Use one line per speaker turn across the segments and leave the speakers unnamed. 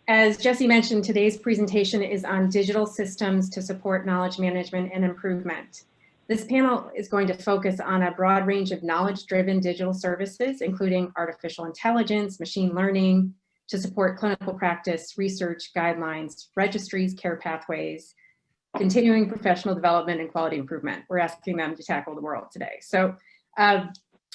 As Jesse mentioned, today's presentation is on digital systems to support knowledge management and improvement. This panel is going to focus on a broad range of knowledge-driven digital services, including artificial intelligence, machine learning, to support clinical practice, research, guidelines, registries, care pathways, continuing professional development, and quality improvement. We're asking them to tackle the world today. So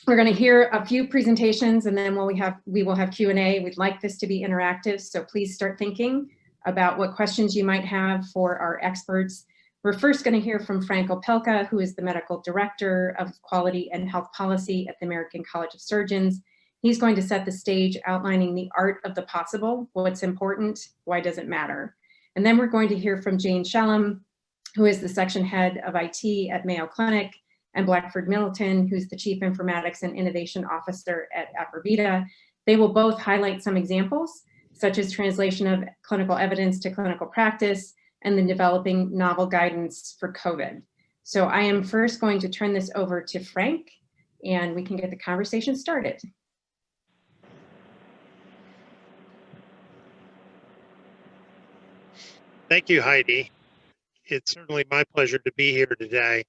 we're going to hear a few presentations, and then we will have Q&A. We'd like this to be interactive, so please start thinking about what questions you might have for our experts. We're first going to hear from Frank Opelka, who is the Medical Director of Quality and Health Policy at the American College of Surgeons. He's going to set the stage outlining the art of the possible, what's important, why does it matter. And then we're going to hear from Jane Shellum, who is the Section Head of IT at Mayo Clinic, and Blackford Middleton, who's the Chief Informatics and Innovation Officer at Aprovita. They will both highlight some examples, such as translation of clinical evidence to clinical practice, and then developing novel guidance for COVID. So I am first going to turn this over to Frank, and we can get the conversation started.
Thank you, Heidi. It's certainly my pleasure to be here today.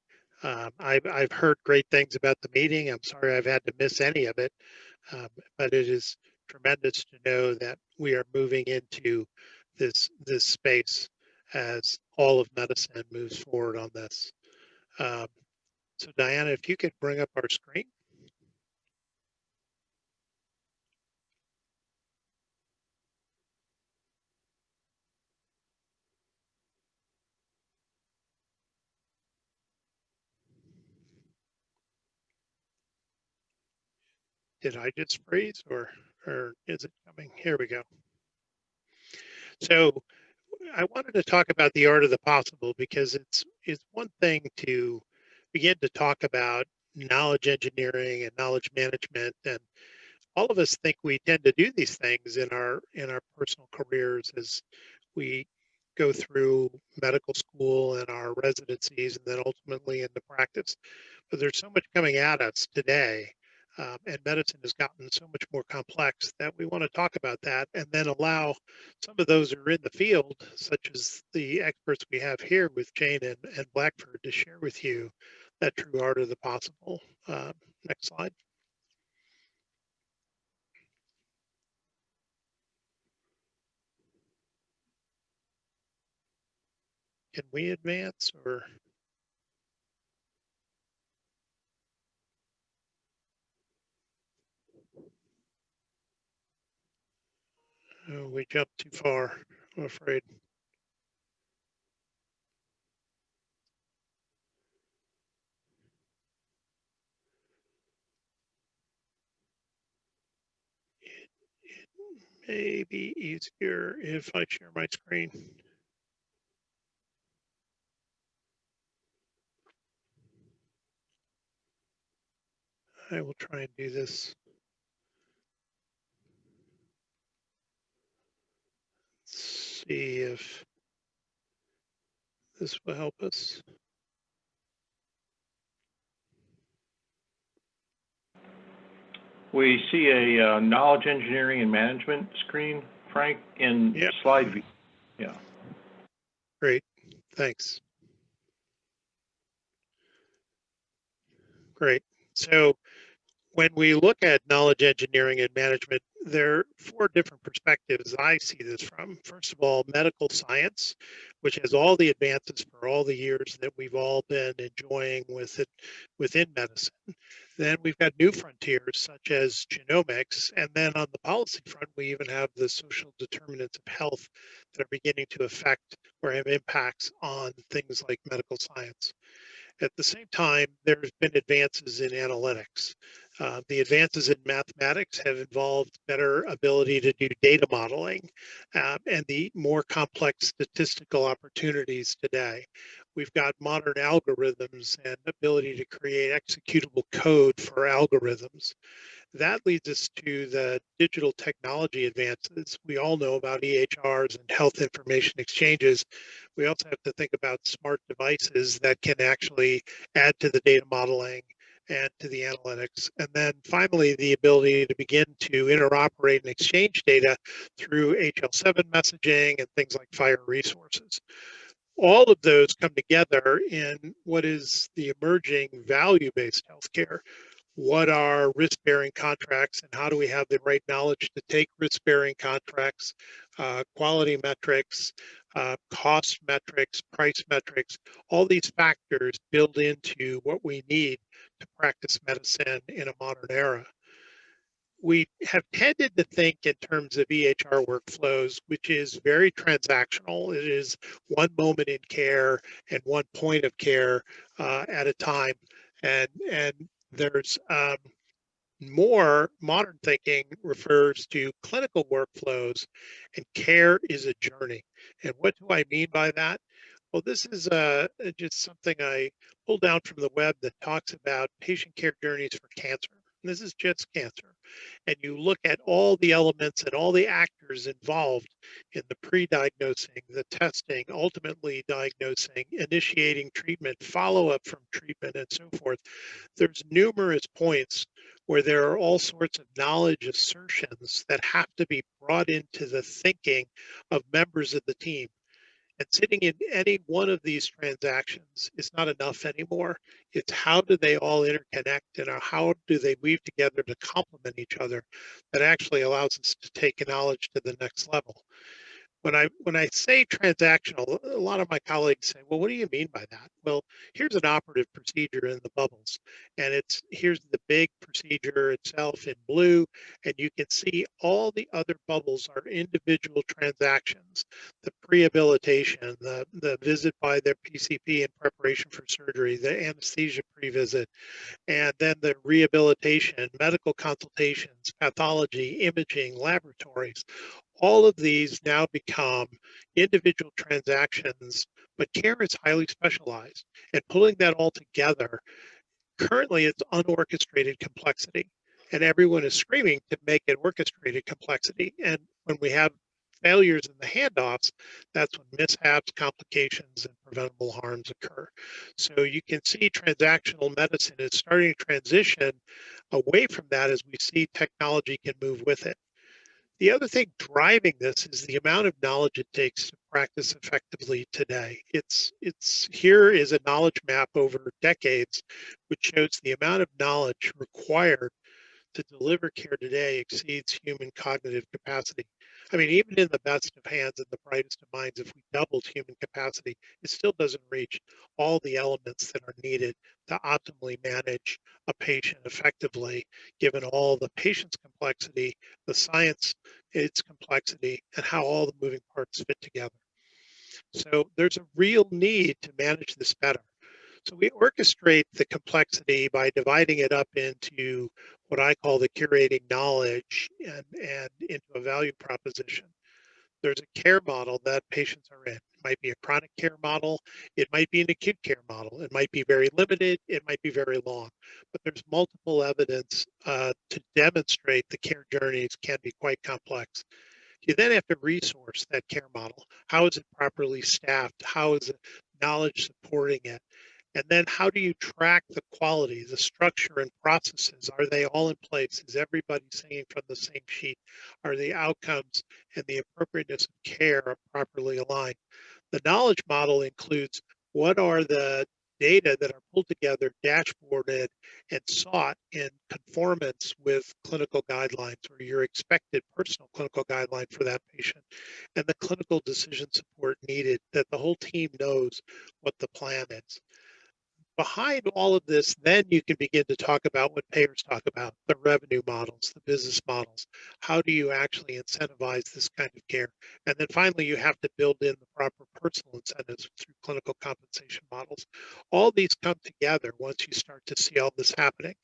I've heard great things about the meeting. I'm sorry I've had to miss any of it, but it is tremendous to know that we are moving into this space as all of medicine moves forward on this. So Diana, if you could bring up our screen. Did I just freeze or is it coming? Here we go. So I wanted to talk about the art of the possible, because it's one thing to begin to talk about knowledge engineering and knowledge management, and all of us think we tend to do these things in our personal careers as we go through medical school and our residencies and then ultimately into practice. But there's so much coming at us today, and medicine has gotten so much more complex that we want to talk about that and then allow some of those who are in the field, such as the experts we have here with Jane and Blackford, to share with you that true art of the possible. Next slide. Can we advance or? Oh, we jumped too far, I'm afraid. It may be easier if I share my screen. I will try and do this. Let's see if this will help us.
We see a knowledge engineering and management screen, Frank, in slide view. Yeah.
Great, thanks. Great. So when we look at knowledge engineering and management, there are four different perspectives I see this from. First of all, medical science, which has all the advances for all the years that we've all been enjoying with it within medicine. Then we've got new frontiers such as genomics. And then on the policy front, we even have the social determinants of health that are beginning to affect or have impacts on things like medical science. At the same time, there's been advances in analytics. The advances in mathematics have involved better ability to do data modeling and the more complex statistical opportunities today. We've got modern algorithms and ability to create executable code for algorithms. That leads us to the digital technology advances. We all know about EHRs and health information exchanges. We also have to think about smart devices that can actually add to the data modeling and to the analytics. And then finally, the ability to begin to interoperate and exchange data through HL7 messaging and things like FHIR resources. All of those come together in what is the emerging value-based healthcare. What are risk-bearing contracts, and how do we have the right knowledge to take risk-bearing contracts, quality metrics, cost metrics, price metrics, all these factors build into what we need to practice medicine in a modern era. We have tended to think in terms of EHR workflows, which is very transactional. It is one moment in care and one point of care at a time. And there's more modern thinking refers to clinical workflows, and care is a journey. And what do I mean by that? Well, this is just something I pulled down from the web that talks about patient care journeys for cancer. And this is just cancer. And you look at all the elements and all the actors involved in the pre-diagnosing, the testing, ultimately diagnosing, initiating treatment, follow-up from treatment, and so forth. There's numerous points where there are all sorts of knowledge assertions that have to be brought into the thinking of members of the team. And sitting in any one of these transactions is not enough anymore. It's how do they all interconnect, and how do they weave together to complement each other that actually allows us to take knowledge to the next level. When I say transactional, a lot of my colleagues say, well, what do you mean by that? Well, here's an operative procedure in the bubbles, and here's the big procedure itself in blue, and you can see all the other bubbles are individual transactions. The prehabilitation, the visit by their PCP in preparation for surgery, the anesthesia pre-visit, and then the rehabilitation, medical consultations, pathology, imaging, laboratories. All of these now become individual transactions, but care is highly specialized. And pulling that all together, currently it's unorchestrated complexity. And everyone is screaming to make it orchestrated complexity. And when we have failures in the handoffs, that's when mishaps, complications, and preventable harms occur. So you can see transactional medicine is starting to transition away from that as we see technology can move with it. The other thing driving this is the amount of knowledge it takes to practice effectively today. Here is a knowledge map over decades, which shows the amount of knowledge required to deliver care today exceeds human cognitive capacity. I mean, even in the best of hands and the brightest of minds, if we doubled human capacity, it still doesn't reach all the elements that are needed to optimally manage a patient effectively, given all the patient's complexity, the science, its complexity, and how all the moving parts fit together. So there's a real need to manage this better. So we orchestrate the complexity by dividing it up into what I call the curating knowledge and into a value proposition. There's a care model that patients are in. It might be a chronic care model. It might be an acute care model. It might be very limited. It might be very long. But there's multiple evidence to demonstrate the care journeys can be quite complex. You then have to resource that care model. How is it properly staffed? How is it knowledge supporting it? And then how do you track the quality, the structure and processes? Are they all in place? Is everybody singing from the same sheet? Are the outcomes and the appropriateness of care properly aligned? The knowledge model includes what are the data that are pulled together, dashboarded, and sought in conformance with clinical guidelines or your expected personal clinical guideline for that patient, and the clinical decision support needed that the whole team knows what the plan is. Behind all of this, then you can begin to talk about what payers talk about, the revenue models, the business models. How do you actually incentivize this kind of care? And then finally, you have to build in the proper personal incentives through clinical compensation models. All these come together once you start to see all this happening.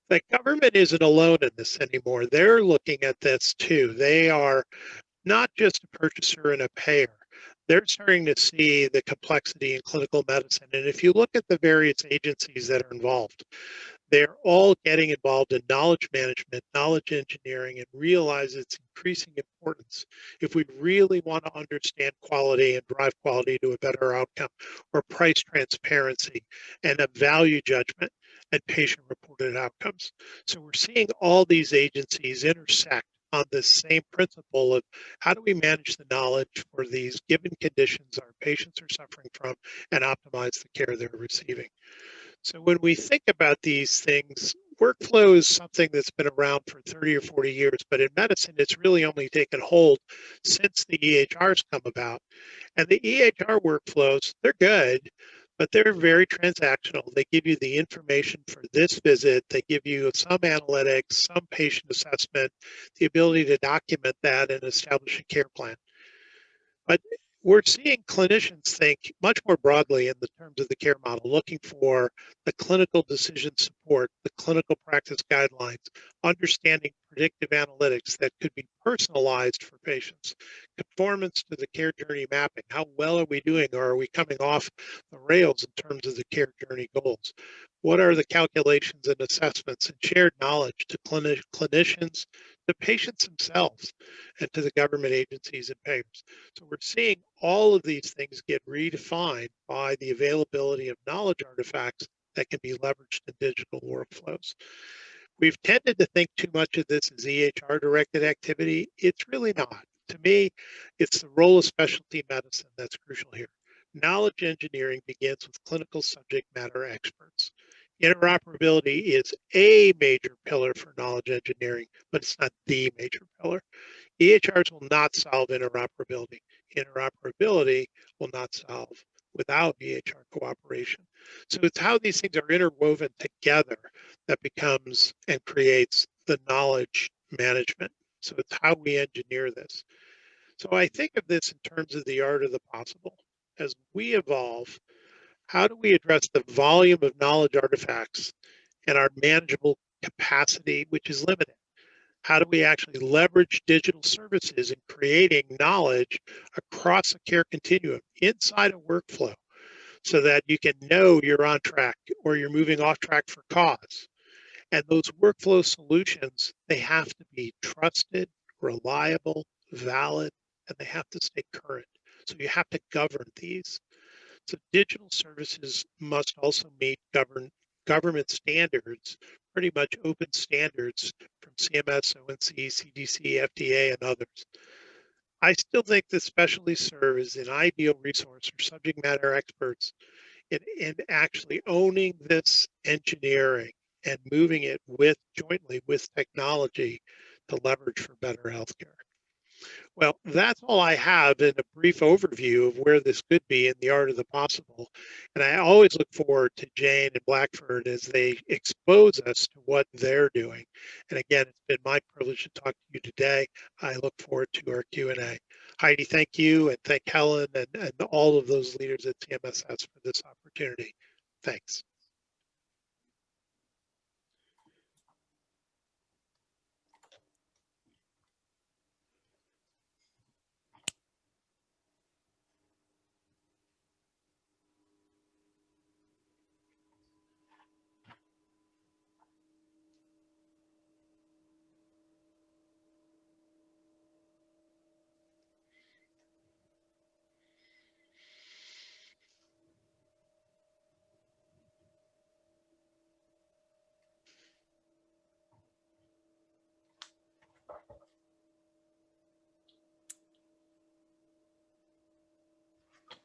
The government isn't alone in this anymore. They're looking at this too. They are not just a purchaser and a payer. They're starting to see the complexity in clinical medicine. And if you look at the various agencies that are involved, they're all getting involved in knowledge management, knowledge engineering, and realize its increasing importance if we really want to understand quality and drive quality to a better outcome, or price transparency and a value judgment. and patient-reported outcomes. So we're seeing all these agencies intersect on this same principle of how do we manage the knowledge for these given conditions our patients are suffering from and optimize the care they're receiving. So when we think about these things, workflow is something that's been around for 30 or 40 years, but in medicine, it's really only taken hold since the EHRs come about. And the EHR workflows, they're good, but they're very transactional. They give you the information for this visit. They give you some analytics, some patient assessment, the ability to document that and establish a care plan. But we're seeing clinicians think much more broadly in the terms of the care model, looking for the clinical decision support, the clinical practice guidelines, understanding predictive analytics that could be personalized for patients, conformance to the care journey mapping. How well are we doing, or are we coming off the rails in terms of the care journey goals? What are the calculations and assessments and shared knowledge to clinicians, to patients themselves, and to the government agencies and payers? So we're seeing all of these things get redefined by the availability of knowledge artifacts that can be leveraged in digital workflows. We've tended to think too much of this as EHR-directed activity. It's really not. To me, it's the role of specialty medicine that's crucial here. Knowledge engineering begins with clinical subject matter experts. Interoperability is a major pillar for knowledge engineering, but it's not the major pillar. EHRs will not solve interoperability. Interoperability will not solve without EHR cooperation. So it's how these things are interwoven together that becomes and creates the knowledge management. So it's how we engineer this. So I think of this in terms of the art of the possible. As we evolve, how do we address the volume of knowledge artifacts and our manageable capacity, which is limited? How do we actually leverage digital services in creating knowledge across a care continuum inside a workflow so that you can know you're on track or you're moving off track for cause? And those workflow solutions, they have to be trusted, reliable, valid, and they have to stay current. So you have to govern these. So digital services must also meet government standards, pretty much open standards from CMS, ONC, CDC, FDA, and others. I still think that specialties serve as an ideal resource for subject matter experts in actually owning this engineering and moving it jointly with technology to leverage for better healthcare. Well, that's all I have in a brief overview of where this could be in the art of the possible. And I always look forward to Jane and Blackford as they expose us to what they're doing. And again, it's been my privilege to talk to you today. I look forward to our Q&A. Heidi, thank you, and thank Helen and all of those leaders at CMSS for this opportunity. Thanks.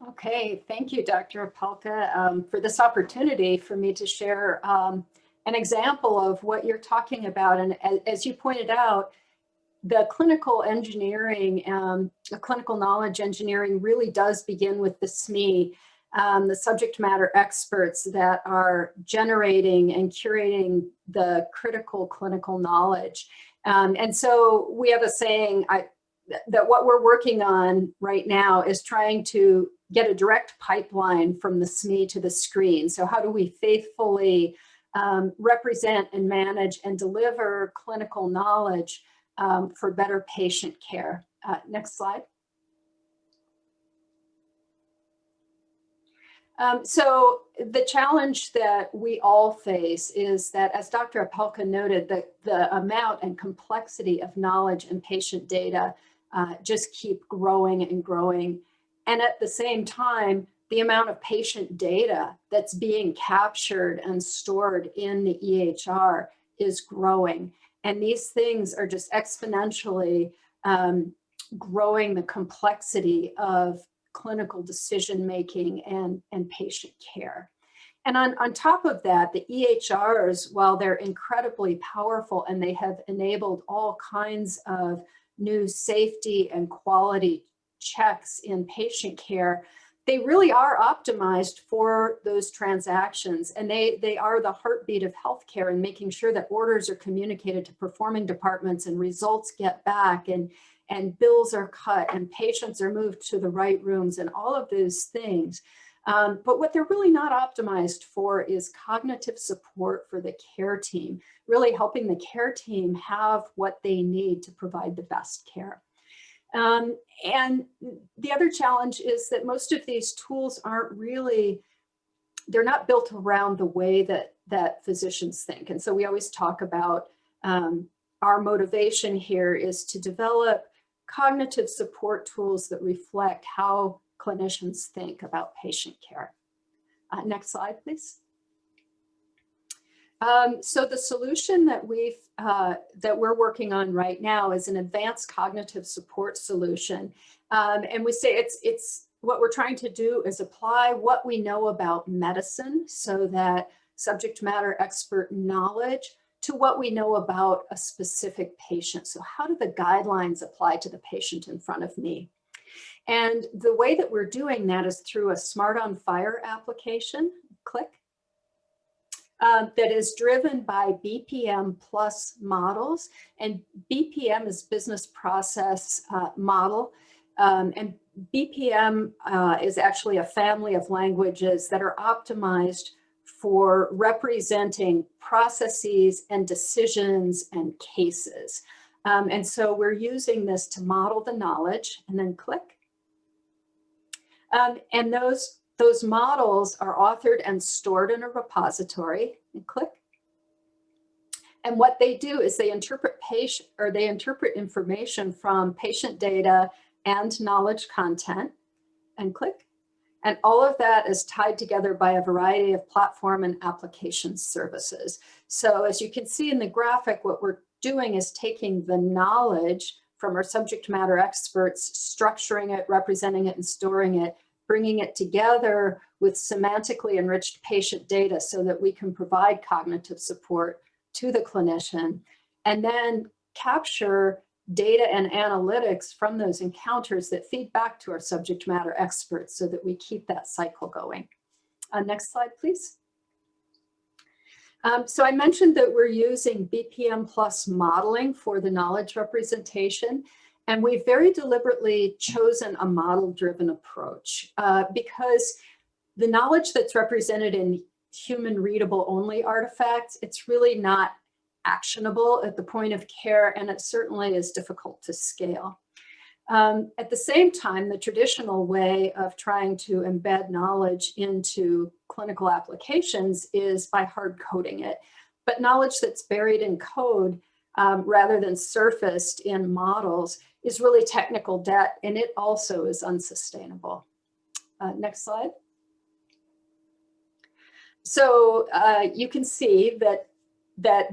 Okay, thank you, Dr. Opelka, for this opportunity for me to share an example of what you're talking about. And as you pointed out, the clinical engineering, the clinical knowledge engineering really does begin with the SME, the subject matter experts that are generating and curating the critical clinical knowledge. And so we have a saying that what we're working on right now is trying to get a direct pipeline from the SME to the screen. So how do we faithfully represent and manage and deliver clinical knowledge for better patient care? Next slide. So the challenge that we all face is that, as Dr. Opelka noted, the amount and complexity of knowledge and patient data just keep growing and growing. And at the same time, the amount of patient data that's being captured and stored in the EHR is growing. And these things are just exponentially growing the complexity of clinical decision-making and patient care. And on top of that, the EHRs, while they're incredibly powerful and they have enabled all kinds of new safety and quality checks in patient care, they really are optimized for those transactions. And they are the heartbeat of healthcare and making sure that orders are communicated to performing departments and results get back and bills are cut and patients are moved to the right rooms and all of those things. But what they're really not optimized for is cognitive support for the care team, really helping the care team have what they need to provide the best care. And the other challenge is that most of these tools aren't really, they're not built around the way that physicians think. And so we always talk about our motivation here is to develop cognitive support tools that reflect how clinicians think about patient care. Next slide, please. So the solution that we're working on right now is an advanced cognitive support solution. And we say it's what we're trying to do is apply what we know about medicine so that subject matter expert knowledge to what we know about a specific patient. So how do the guidelines apply to the patient in front of me? And the way that we're doing that is through a Smart on Fire application, click, that is driven by BPM plus models. And BPM is business process model. And BPM is actually a family of languages that are optimized for representing processes and decisions and cases. And so we're using this to model the knowledge, and then click. And those models are authored and stored in a repository, and click. And what they do is they interpret information from patient data and knowledge content, and click. And all of that is tied together by a variety of platform and application services. So as you can see in the graphic, what we're doing is taking the knowledge from our subject matter experts, structuring it, representing it, and storing it, bringing it together with semantically enriched patient data so that we can provide cognitive support to the clinician, and then capture data and analytics from those encounters that feed back to our subject matter experts so that we keep that cycle going. Next slide, please. So I mentioned that we're using BPM plus modeling for the knowledge representation, and we've very deliberately chosen a model-driven approach because the knowledge that's represented in human readable only artifacts, it's really not actionable at the point of care, and it certainly is difficult to scale. At the same time, the traditional way of trying to embed knowledge into clinical applications is by hard coding it. But knowledge that's buried in code rather than surfaced in models is really technical debt, and it also is unsustainable. Next slide. So you can see that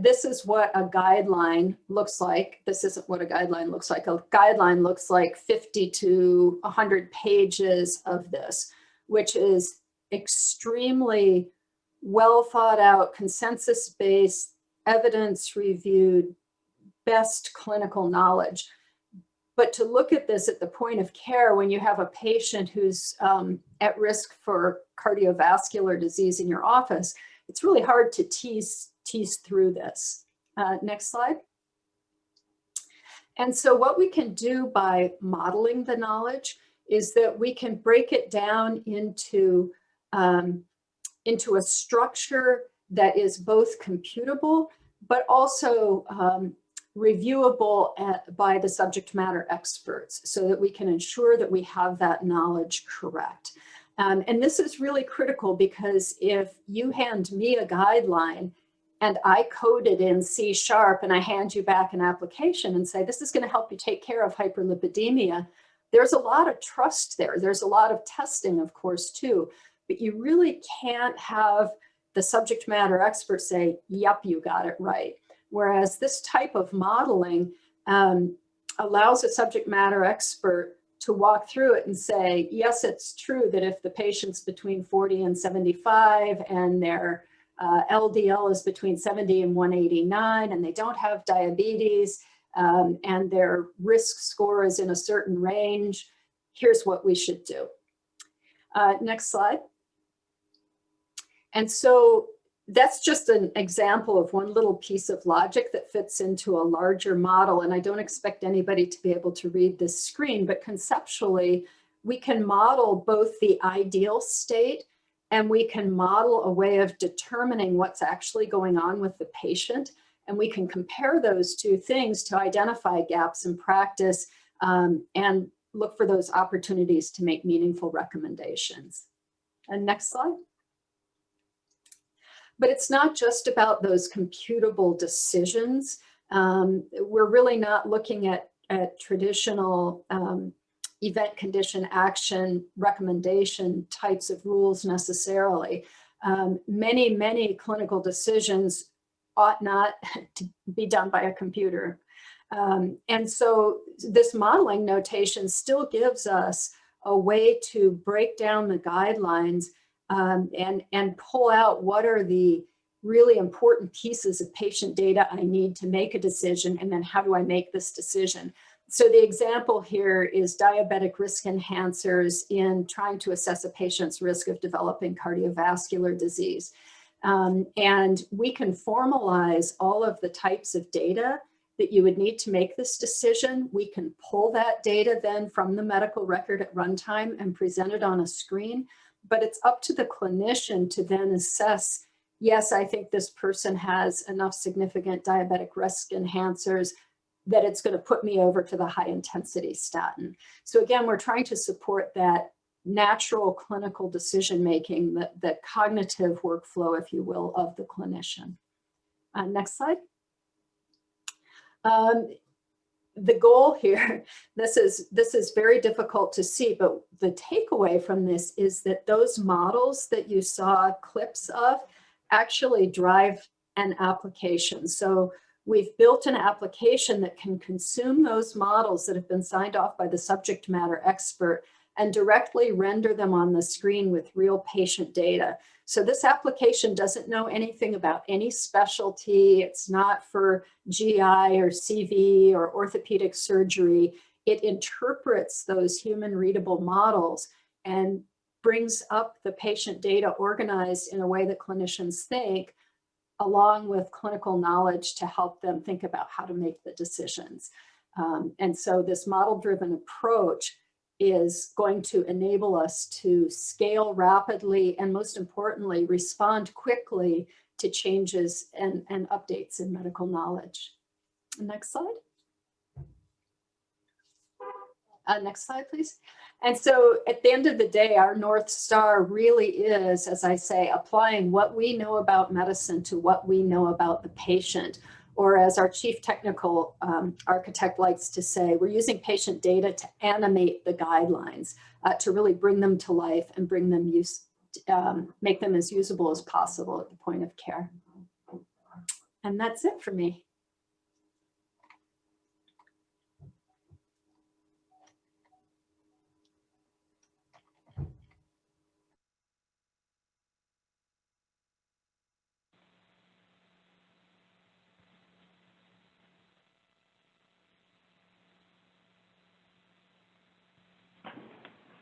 this is what a guideline looks like. This isn't what a guideline looks like. A guideline looks like 50 to 100 pages of this, which is extremely well thought out, consensus-based, evidence-reviewed, best clinical knowledge. But to look at this at the point of care when you have a patient who's at risk for cardiovascular disease in your office, it's really hard to tease through this. Next slide. And so what we can do by modeling the knowledge is that we can break it down into a structure that is both computable, but also reviewable by the subject matter experts so that we can ensure that we have that knowledge correct. And this is really critical because if you hand me a guideline and I code it in C# and I hand you back an application and say, this is going to help you take care of hyperlipidemia, There's a lot of trust there. There's a lot of testing, of course, too, but you really can't have the subject matter expert say, yep, you got it right. Whereas this type of modeling allows a subject matter expert to walk through it and say, yes, it's true that if the patient's between 40 and 75 and their LDL is between 70 and 189 and they don't have diabetes and their risk score is in a certain range, here's what we should do. Next slide. And so that's just an example of one little piece of logic that fits into a larger model. And I don't expect anybody to be able to read this screen, but conceptually, we can model both the ideal state and we can model a way of determining what's actually going on with the patient. And we can compare those two things to identify gaps in practice and look for those opportunities to make meaningful recommendations. And next slide. But it's not just about those computable decisions. We're really not looking at traditional event condition action recommendation types of rules necessarily. Many clinical decisions ought not to be done by a computer. And so this modeling notation still gives us a way to break down the guidelines and pull out what are the really important pieces of patient data I need to make a decision, and then how do I make this decision? So the example here is diabetic risk enhancers in trying to assess a patient's risk of developing cardiovascular disease. And we can formalize all of the types of data that you would need to make this decision. We can pull that data then from the medical record at runtime and present it on a screen. But it's up to the clinician to then assess, yes, I think this person has enough significant diabetic risk enhancers that it's going to put me over to the high intensity statin. So again, we're trying to support that natural clinical decision-making, that cognitive workflow, if you will, of the clinician. Next slide. The goal here, this is very difficult to see, but the takeaway from this is that those models that you saw clips of actually drive an application. So we've built an application that can consume those models that have been signed off by the subject matter expert and directly render them on the screen with real patient data. So this application doesn't know anything about any specialty. It's not for GI or CV or orthopedic surgery. It interprets those human readable models and brings up the patient data organized in a way that clinicians think, along with clinical knowledge to help them think about how to make the decisions. And so this model-driven approach is going to enable us to scale rapidly and, most importantly, respond quickly to changes and updates in medical knowledge. Next slide. Next slide, please. And so at the end of the day, our North Star really is, as I say, applying what we know about medicine to what we know about the patient. Or as our chief technical architect likes to say, we're using patient data to animate the guidelines, to really bring them to life and bring them make them as usable as possible at the point of care. And that's it for me.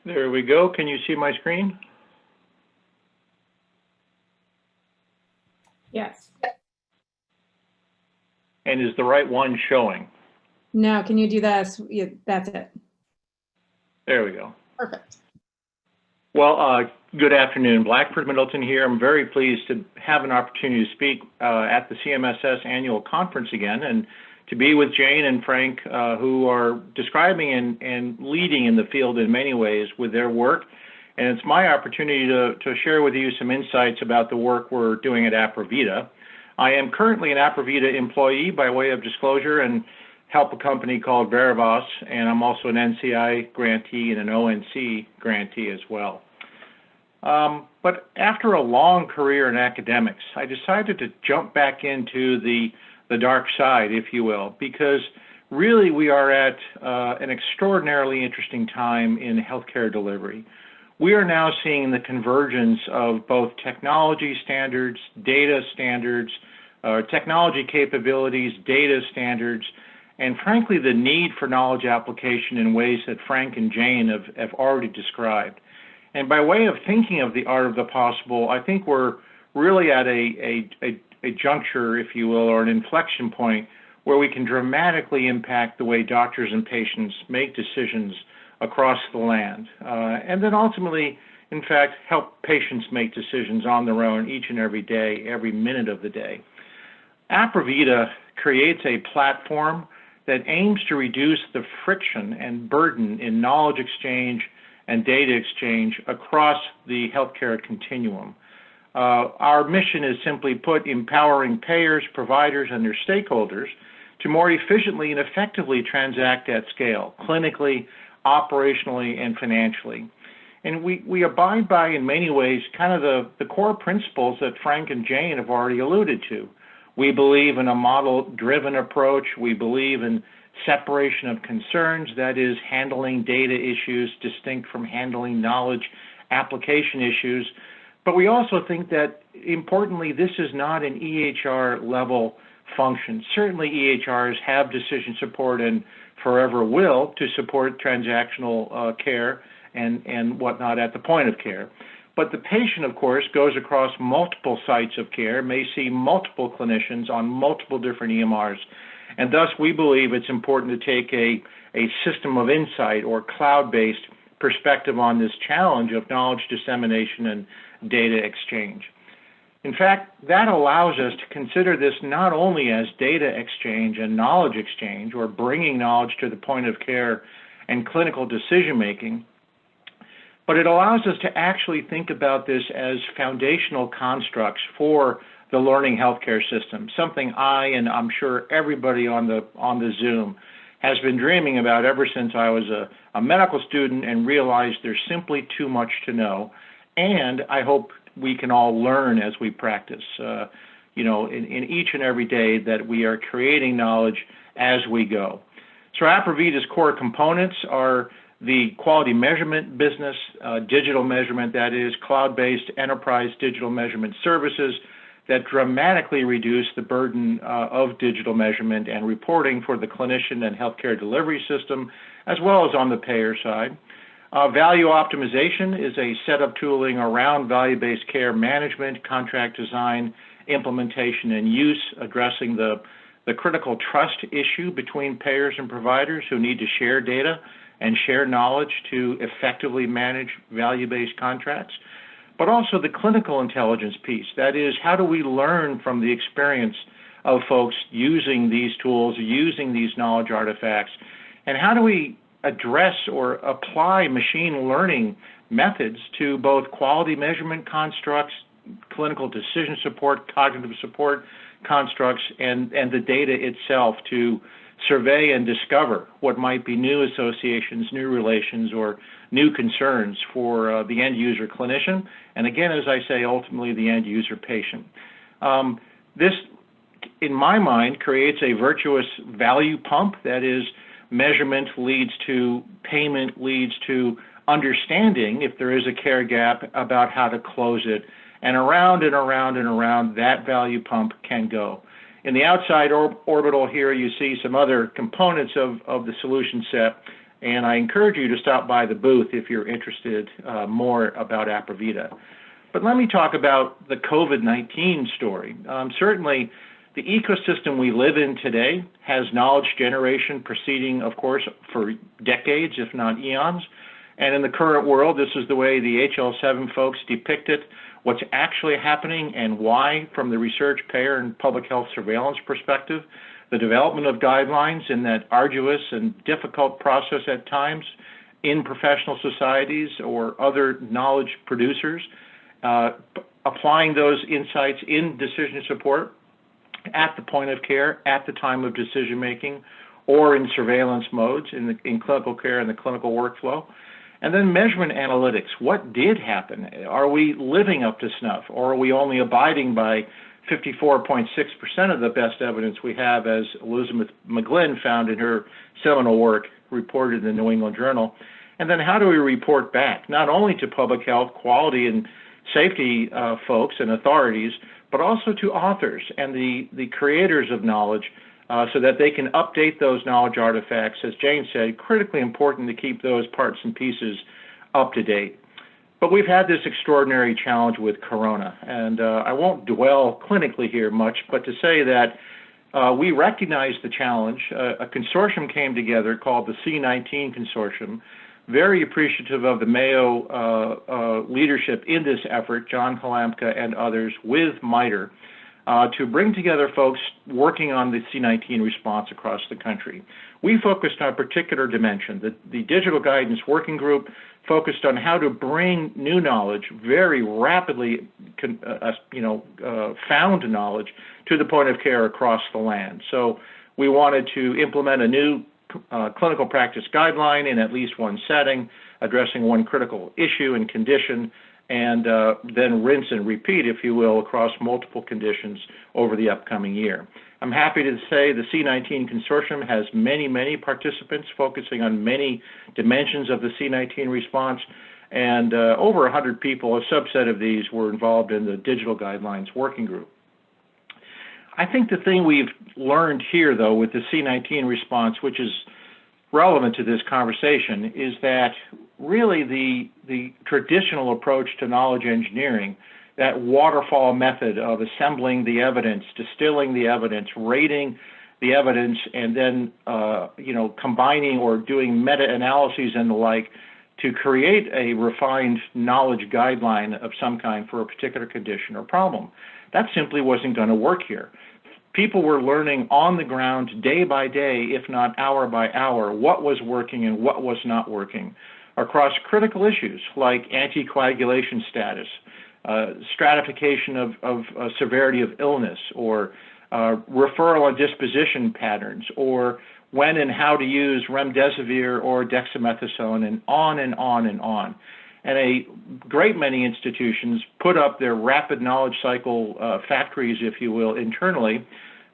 There we go. Can you see my screen?
Yes.
And is the right one showing?
No, can you do this? Yeah, that's it.
There we go.
Perfect.
Well, good afternoon. Blackford, Middleton here. I'm very pleased to have an opportunity to speak at the CMSS annual conference again, and to be with Jane and Frank, who are describing and leading in the field in many ways with their work. And it's my opportunity to share with you some insights about the work we're doing at ApraVita. I am currently an ApraVita employee by way of disclosure, and help a company called Verivos, and I'm also an NCI grantee and an ONC grantee as well. But after a long career in academics, I decided to jump back into the dark side, if you will, because really we are at an extraordinarily interesting time in healthcare delivery. We are now seeing the convergence of both technology standards, data standards, technology capabilities, data standards, and frankly, the need for knowledge application in ways that Frank and Jane have already described. And by way of thinking of the art of the possible, I think we're really at a juncture, if you will, or an inflection point where we can dramatically impact the way doctors and patients make decisions across the land. And then ultimately, in fact, help patients make decisions on their own each and every day, every minute of the day. APRAVITA creates a platform that aims to reduce the friction and burden in knowledge exchange and data exchange across the healthcare continuum. Our mission is simply put, empowering payers, providers, and their stakeholders to more efficiently and effectively transact at scale, clinically, operationally, and financially. And we abide by, in many ways, kind of the core principles that Frank and Jane have already alluded to. We believe in a model-driven approach. We believe in separation of concerns, that is, handling data issues distinct from handling knowledge application issues. But we also think that, importantly, this is not an EHR level function. Certainly EHRs have decision support and forever will to support transactional care and whatnot at the point of care. But the patient, of course, goes across multiple sites of care, may see multiple clinicians on multiple different EMRs. And thus, we believe it's important to take a system of insight or cloud-based perspective on this challenge of knowledge dissemination and data exchange. In fact, that allows us to consider this not only as data exchange and knowledge exchange, or bringing knowledge to the point of care and clinical decision-making, but it allows us to actually think about this as foundational constructs for the learning healthcare system, something I, and I'm sure everybody on the Zoom, has been dreaming about ever since I was a medical student and realized there's simply too much to know. And I hope we can all learn as we practice, in each and every day, that we are creating knowledge as we go. So APRAVITA's core components are the quality measurement business, digital measurement, that is, cloud-based enterprise digital measurement services that dramatically reduce the burden of digital measurement and reporting for the clinician and healthcare delivery system, as well as on the payer side. Value optimization is a set of tooling around value-based care management, contract design, implementation, and use, addressing the critical trust issue between payers and providers who need to share data and share knowledge to effectively manage value-based contracts, but also the clinical intelligence piece. That is, how do we learn from the experience of folks using these tools, using these knowledge artifacts, and how do we address or apply machine learning methods to both quality measurement constructs, clinical decision support, cognitive support constructs, and the data itself to survey and discover what might be new associations, new relations, or new concerns for the end user clinician, and again, as I say, ultimately the end user patient. This, in my mind, creates a virtuous value pump. That is, measurement leads to payment, leads to understanding, if there is a care gap, about how to close it, and around and around and around that value pump can go. In the outside orbital here, you see some other components of the solution set, and I encourage you to stop by the booth if you're interested more about APRAVITA. But let me talk about the COVID-19 story. Certainly, the ecosystem we live in today has knowledge generation proceeding, of course, for decades, if not eons. And in the current world, this is the way the HL7 folks depict it. What's actually happening and why, from the research, payer, and public health surveillance perspective, the development of guidelines in that arduous and difficult process at times in professional societies or other knowledge producers, applying those insights in decision support at the point of care, at the time of decision making, or in surveillance modes in clinical care and the clinical workflow. And then measurement analytics. What did happen? Are we living up to snuff, or are we only abiding by 54.6% of the best evidence we have, as Elizabeth McGlynn found in her seminal work reported in the New England Journal? And then how do we report back, not only to public health, quality, and safety folks and authorities, but also to authors and the creators of knowledge, so that they can update those knowledge artifacts. As Jane said, critically important to keep those parts and pieces up to date. But we've had this extraordinary challenge with Corona, and I won't dwell clinically here much, but to say that we recognize the challenge. A consortium came together called the C19 Consortium, very appreciative of the Mayo leadership in this effort, John Opelka and others, with MITRE, to bring together folks working on the C19 response across the country. We focused on a particular dimension. The Digital Guidance Working Group focused on how to bring new knowledge, very rapidly found knowledge, to the point of care across the land. So we wanted to implement a new clinical practice guideline in at least one setting, addressing one critical issue and condition, and then rinse and repeat, if you will, across multiple conditions over the upcoming year. I'm happy to say the C19 Consortium has many, many participants focusing on many dimensions of the C19 response, and over 100 people, a subset of these, were involved in the Digital Guidelines Working Group. I think the thing we've learned here, though, with the C19 response, which is relevant to this conversation, is that really the traditional approach to knowledge engineering, that waterfall method of assembling the evidence, distilling the evidence, rating the evidence, and then combining or doing meta-analyses and the like to create a refined knowledge guideline of some kind for a particular condition or problem. That simply wasn't going to work here. People were learning on the ground day by day, if not hour by hour, what was working and what was not working across critical issues like anticoagulation status, stratification of severity of illness, or referral and disposition patterns, or when and how to use remdesivir or dexamethasone, and on and on and on. And a great many institutions put up their rapid knowledge cycle factories, if you will, internally.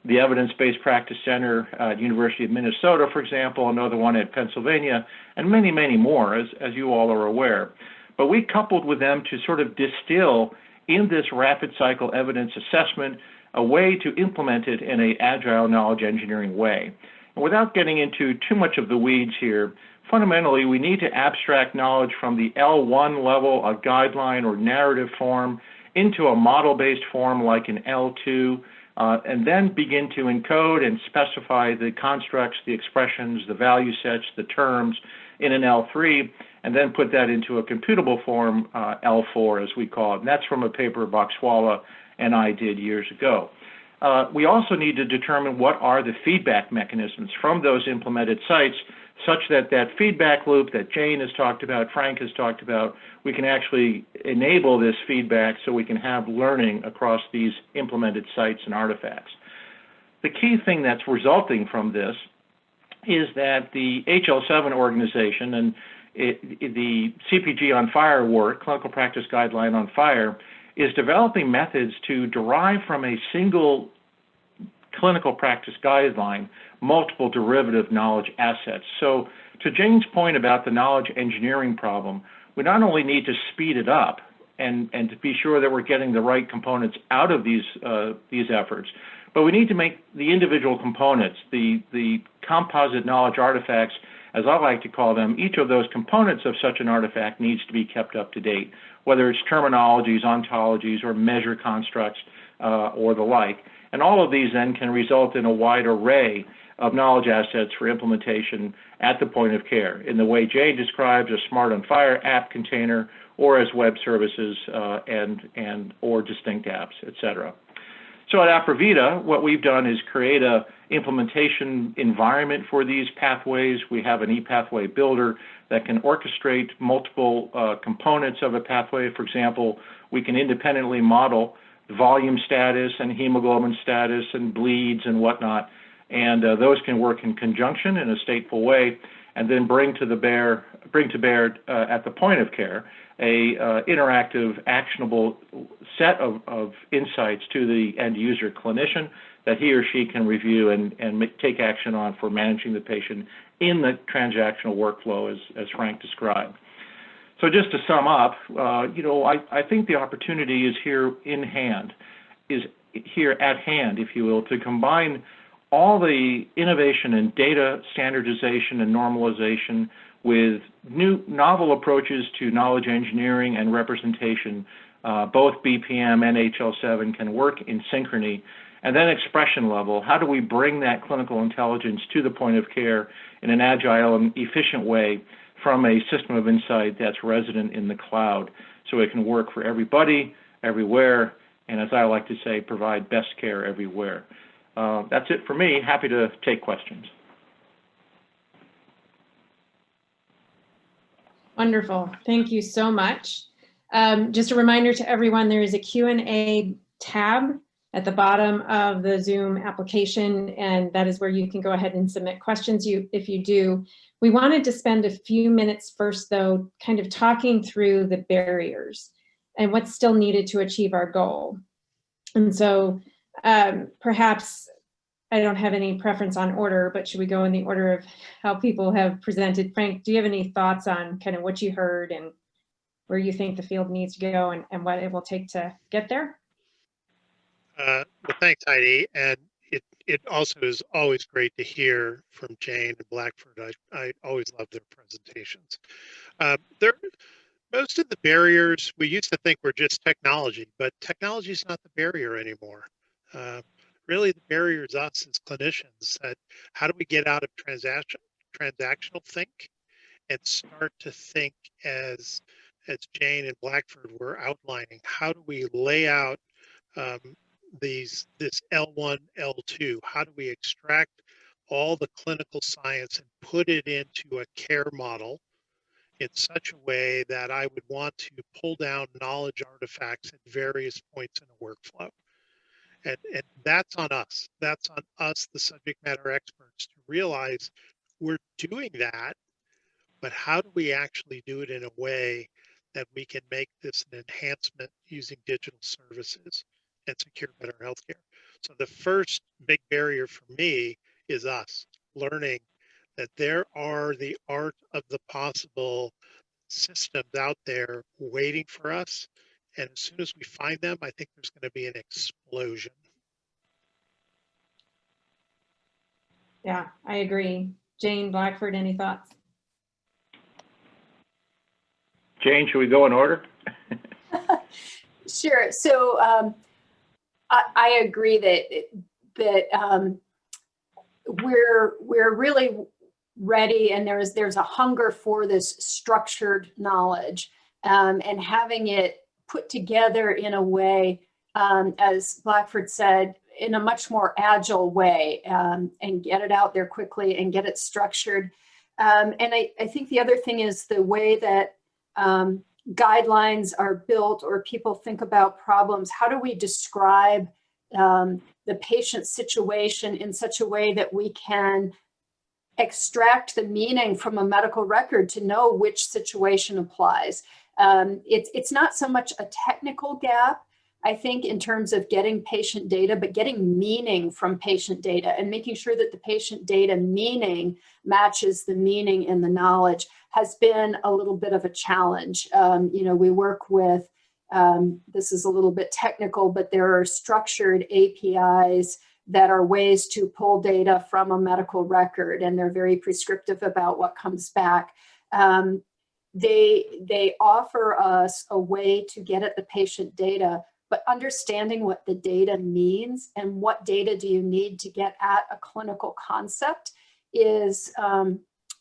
The Evidence-Based Practice Center at University of Minnesota, for example, another one at Pennsylvania, and many, many more, as you all are aware. But we coupled with them to sort of distill in this rapid cycle evidence assessment a way to implement it in an agile knowledge engineering way. And without getting into too much of the weeds here, fundamentally, we need to abstract knowledge from the L1 level, a guideline or narrative form, into a model-based form like an L2, and then begin to encode and specify the constructs, the expressions, the value sets, the terms in an L3, and then put that into a computable form, L4 as we call it. And that's from a paper Boxwala and I did years ago. We also need to determine what are the feedback mechanisms from those implemented sites, such that that feedback loop that Jane has talked about, Frank has talked about, we can actually enable this feedback so we can have learning across these implemented sites and artifacts. The key thing that's resulting from this is that the HL7 organization and the CPG on FIRE work, Clinical Practice Guideline on FIRE, is developing methods to derive from a single clinical practice guideline multiple derivative knowledge assets. So to Jane's point about the knowledge engineering problem, we not only need to speed it up and to be sure that we're getting the right components out of these efforts, but we need to make the individual components, the composite knowledge artifacts, as I like to call them, each of those components of such an artifact needs to be kept up to date, whether it's terminologies, ontologies, or measure constructs, or the like. And all of these then can result in a wide array of knowledge assets for implementation at the point of care, in the way Jay describes a Smart on FIRE app container, or as web services or distinct apps, et cetera. So at Aprovita, what we've done is create a implementation environment for these pathways. We have an e-pathway builder that can orchestrate multiple components of a pathway. For example, we can independently model volume status and hemoglobin status and bleeds and whatnot, and those can work in conjunction in a stateful way, and then bring to bear at the point of care a interactive, actionable set of insights to the end user clinician that he or she can review and take action on for managing the patient in the transactional workflow as Frank described. So just to sum up, I think the opportunity is here at hand, if you will, to combine all the innovation in data standardization and normalization with new novel approaches to knowledge engineering and representation. Both BPM and HL7 can work in synchrony. And then expression level, how do we bring that clinical intelligence to the point of care in an agile and efficient way from a system of insight that's resident in the cloud so it can work for everybody, everywhere, and as I like to say, provide best care everywhere. That's it for me. Happy to take questions.
Wonderful. Thank you so much. Just a reminder to everyone, there is a Q&A tab at the bottom of the Zoom application, and that is where you can go ahead and submit questions if you do. We wanted to spend a few minutes first, though, kind of talking through the barriers and what's still needed to achieve our goal. And so perhaps I don't have any preference on order, but should we go in the order of how people have presented? Frank, do you have any thoughts on kind of what you heard and where you think the field needs to go and what it will take to get there?
Well, thanks, Heidi. And it also is always great to hear from Jane and Blackford. I always love their presentations. Most of the barriers, we used to think were just technology, but technology is not the barrier anymore. Really, the barrier is us as clinicians. That how do we get out of transactional think and start to think as Jane and Blackford were outlining? How do we lay out this L1, L2? How do we extract all the clinical science and put it into a care model in such a way that I would want to pull down knowledge artifacts at various points in a workflow? And that's on us. That's on us, the subject matter experts, to realize we're doing that, but how do we actually do it in a way that we can make this an enhancement using digital services and secure better healthcare? So the first big barrier for me is us learning that there are the art of the possible systems out there waiting for us. And as soon as we find them, I think there's going to be an explosion.
Yeah, I agree. Jane, Blackford, any thoughts?
Jane, should we go in order?
Sure. So I agree that we're really ready, and there's a hunger for this structured knowledge and having it put together in a way, as Blackford said, in a much more agile way, and get it out there quickly and get it structured. And I think the other thing is the way that guidelines are built or people think about problems. How do we describe the patient situation in such a way that we can extract the meaning from a medical record to know which situation applies? It's not so much a technical gap, I think, in terms of getting patient data, but getting meaning from patient data and making sure that the patient data meaning matches the meaning in the knowledge has been a little bit of a challenge. We work with, this is a little bit technical, but there are structured APIs that are ways to pull data from a medical record, and they're very prescriptive about what comes back. They offer us a way to get at the patient data, but understanding what the data means and what data do you need to get at a clinical concept is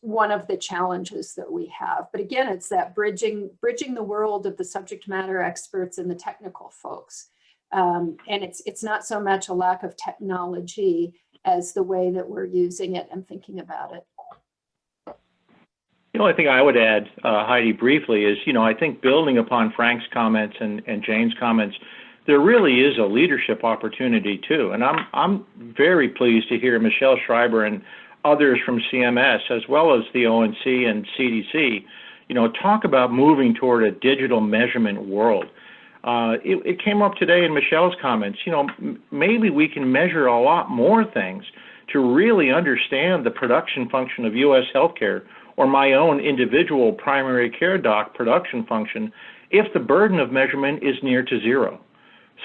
one of the challenges that we have. But again, it's that bridging the world of the subject matter experts and the technical folks. And it's not so much a lack of technology as the way that we're using it and thinking about it.
The only thing I would add, Heidi, briefly is, I think building upon Frank's comments and Jane's comments, there really is a leadership opportunity too. And I'm very pleased to hear Michelle Schreiber and others from CMS, as well as the ONC and CDC, talk about moving toward a digital measurement world. It came up today in Michelle's comments, maybe we can measure a lot more things to really understand the production function of U.S. healthcare, or my own individual primary care doc production function, if the burden of measurement is near to zero.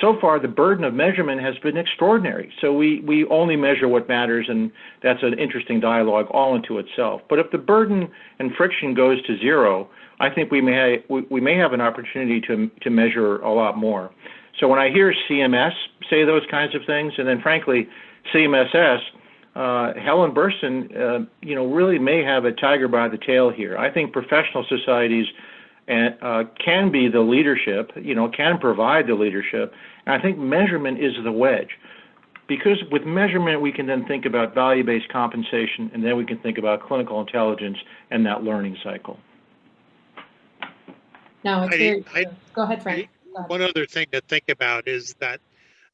So far, the burden of measurement has been extraordinary. So we only measure what matters, and that's an interesting dialogue all into itself. But if the burden and friction goes to zero, I think we may have an opportunity to measure a lot more. So when I hear CMS say those kinds of things, and then frankly, CMSS, Helen Burstyn, really may have a tiger by the tail here. I think professional societies can be the leadership, can provide the leadership. And I think measurement is the wedge. Because with measurement, we can then think about value-based compensation, and then we can think about clinical intelligence and that learning cycle.
No, it's very true. Go ahead, Frank. Go ahead.
One other thing to think about is that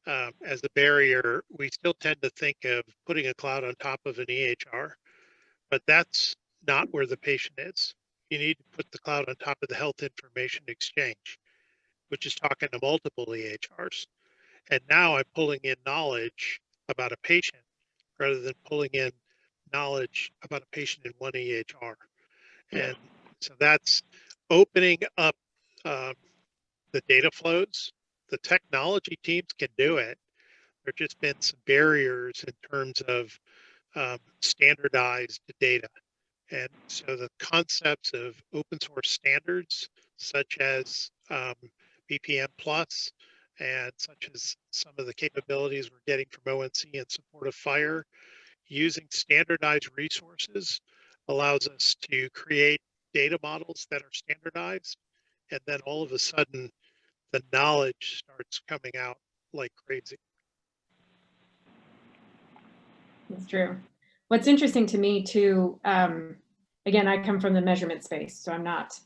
as a barrier, we still tend to think of putting a cloud on top of an EHR, but that's not where the patient is. You need to put the cloud on top of the health information exchange, which is talking to multiple EHRs. And now I'm pulling in knowledge about a patient rather than pulling in knowledge about a patient in one EHR. And so that's opening up the data flows. The technology teams can do it. There have just been some barriers in terms of standardized data. And so the concepts of open source standards, such as BPM Plus, and such as some of the capabilities we're getting from ONC in support of FHIR, using standardized resources allows us to create data models that are standardized. And then all of a sudden, the knowledge starts coming out like crazy.
That's true. What's interesting to me too, again, I come from the measurement space, so I'm not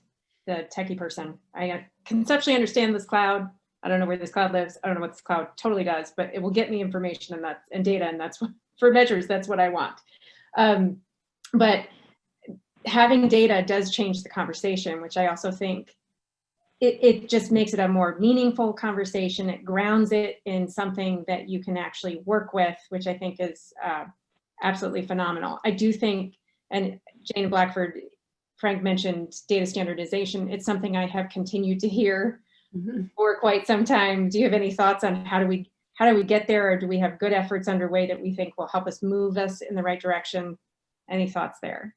the techie person. I conceptually understand this cloud. I don't know where this cloud lives. I don't know what this cloud totally does, but it will get me information and data, and that's what, for measures, that's what I want. But having data does change the conversation, which I also think it just makes it a more meaningful conversation. It grounds it in something that you can actually work with, which I think is absolutely phenomenal. I do think, and Jane and Blackford, Frank mentioned data standardization. It's something I have continued to hear for quite some time. Do you have any thoughts on how do we get there, or do we have good efforts underway that we think will help us move us in the right direction? Any thoughts there?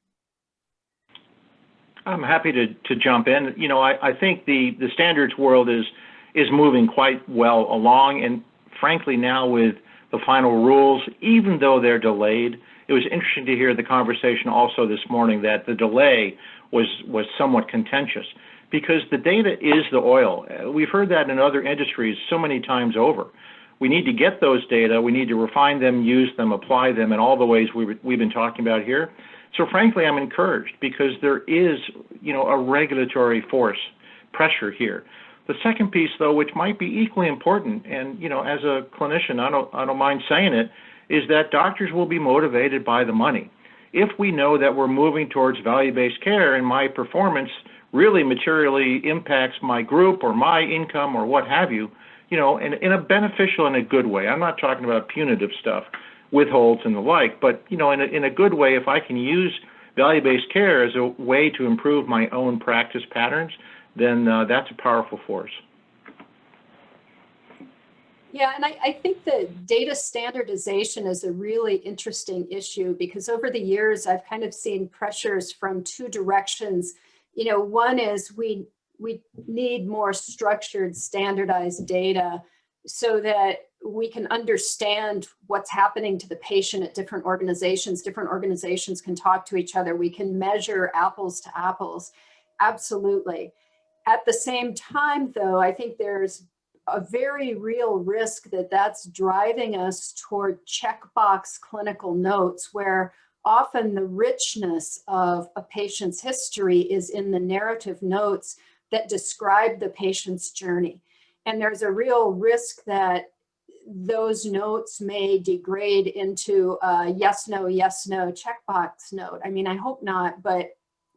I'm happy to jump in. I think the standards world is moving quite well along, and frankly now with the final rules, even though they're delayed, it was interesting to hear the conversation also this morning that the delay was somewhat contentious, because the data is the oil. We've heard that in other industries so many times over. We need to get those data, we need to refine them, use them, apply them in all the ways we've been talking about here. So frankly, I'm encouraged because there is, a regulatory force pressure here. The second piece, though, which might be equally important, and as a clinician, I don't mind saying it, is that doctors will be motivated by the money. If we know that we're moving towards value-based care and my performance really materially impacts my group or my income or what have you, in a beneficial and a good way. I'm not talking about punitive stuff, withholds and the like, but in a good way, if I can use value-based care as a way to improve my own practice patterns, then that's a powerful force.
Yeah, and I think that data standardization is a really interesting issue, because over the years, I've kind of seen pressures from two directions. One is we need more structured, standardized data so that we can understand what's happening to the patient at different organizations. Different organizations can talk to each other. We can measure apples to apples. Absolutely. At the same time, though, I think there's a very real risk that that's driving us toward checkbox clinical notes, where often the richness of a patient's history is in the narrative notes that describe the patient's journey. And there's a real risk that those notes may degrade into a yes, no checkbox note. I mean, I hope not, but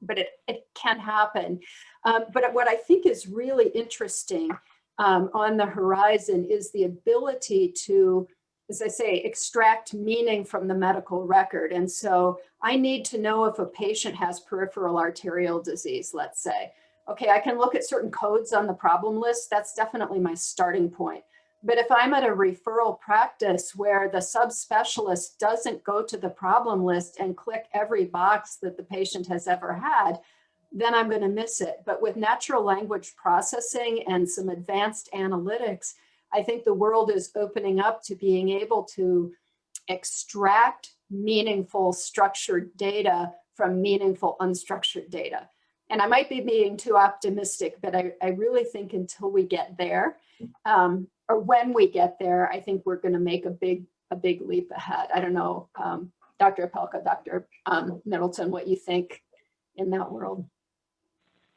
it can happen. But what I think is really interesting on the horizon is the ability to, as I say, extract meaning from the medical record. And so I need to know if a patient has peripheral arterial disease, let's say. Okay, I can look at certain codes on the problem list. That's definitely my starting point. But if I'm at a referral practice where the subspecialist doesn't go to the problem list and click every box that the patient has ever had, then I'm going to miss it. But with natural language processing and some advanced analytics, I think the world is opening up to being able to extract meaningful structured data from meaningful unstructured data. And I might be being too optimistic, but I really think until we get there, or when we get there, I think we're going to make a big leap ahead. I don't know, Dr. Opelka, Dr. Middleton, what you think in that world.